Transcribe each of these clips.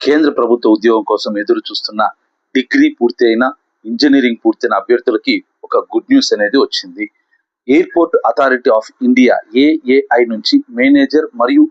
కేంద్ర ప్రభుత్వ ఉద్యోగం కోసం ఎదురు చూస్తున్న డిగ్రీ పూర్తి అయిన ఇంజనీరింగ్ పూర్తయిన అభ్యర్థులకి ఒక గుడ్ న్యూస్ అనేది వచ్చింది. Airport authority of India AAI నుంచి మేనేజర్ మరియు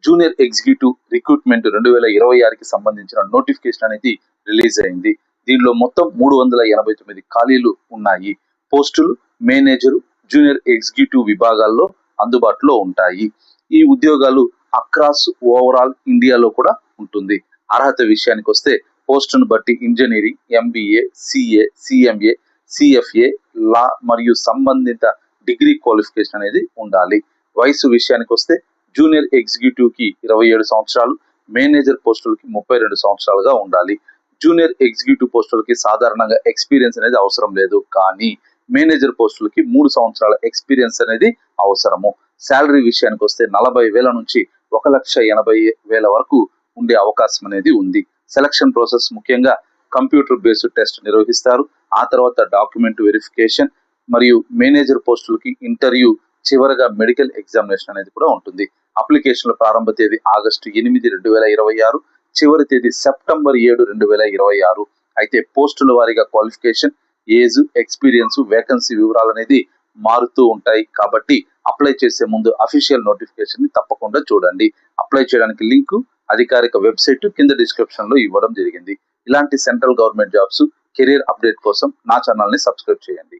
జూనియర్ ఎగ్జిక్యూటివ్ రిక్రూట్మెంట్ 2026కి సంబంధించిన నోటిఫికేషన్ అనేది రిలీజ్ అయింది. దీనిలో మొత్తం 389 ఖాళీలు ఉన్నాయి. పోస్టులు మేనేజరు, జూనియర్ ఎగ్జిక్యూటివ్ విభాగాల్లో అందుబాటులో ఉంటాయి. ఈ ఉద్యోగాలు అక్రాస్ ఓవరాల్ ఇండియాలో కూడా ఉంటుంది. అర్హత విషయానికి వస్తే పోస్టును బట్టి engineering, MBA, CA, CMA, CFA, law మరియు సంబంధిత డిగ్రీ క్వాలిఫికేషన్ అనేది ఉండాలి. వయసు విషయానికి వస్తే జూనియర్ ఎగ్జిక్యూటివ్ కి 27 సంవత్సరాలు, మేనేజర్ పోస్టులకి 32 సంవత్సరాలుగా ఉండాలి. జూనియర్ ఎగ్జిక్యూటివ్ పోస్టులకి సాధారణంగా ఎక్స్పీరియన్స్ అనేది అవసరం లేదు, కానీ మేనేజర్ పోస్టులకి 3 సంవత్సరాల ఎక్స్పీరియన్స్ అనేది అవసరము. శాలరీ విషయానికి వస్తే 40,000 నుంచి 1,80,000 వరకు ఉండే అవకాశం అనేది ఉంది. సెలక్షన్ ప్రాసెస్ ముఖ్యంగా కంప్యూటర్ బేస్డ్ టెస్ట్ నిర్వహిస్తారు. ఆ తర్వాత డాక్యుమెంట్ వెరిఫికేషన్ మరియు మేనేజర్ పోస్టులకి ఇంటర్వ్యూ, చివరగా మెడికల్ ఎగ్జామినేషన్ అనేది కూడా ఉంటుంది. అప్లికేషన్ల ప్రారంభ తేదీ ఆగస్టు 8, 2026, చివరి తేదీ సెప్టెంబర్ 7, 2026. అయితే పోస్టుల వారీగా క్వాలిఫికేషన్, ఏజ్, ఎక్స్పీరియన్స్, వేకెన్సీ వివరాలు అనేది మారుతూ ఉంటాయి. కాబట్టి అప్లై చేసే ముందు అఫీషియల్ నోటిఫికేషన్ ని తప్పకుండా చూడండి. అప్లై చేయడానికి లింక్ అధికారిక వెబ్సైట్ కింద డిస్క్రిప్షన్ లో ఇవ్వడం జరిగింది. ఇలాంటి central government jobs career update కోసం నా ఛానల్ ని సబ్స్క్రైబ్ చేయండి.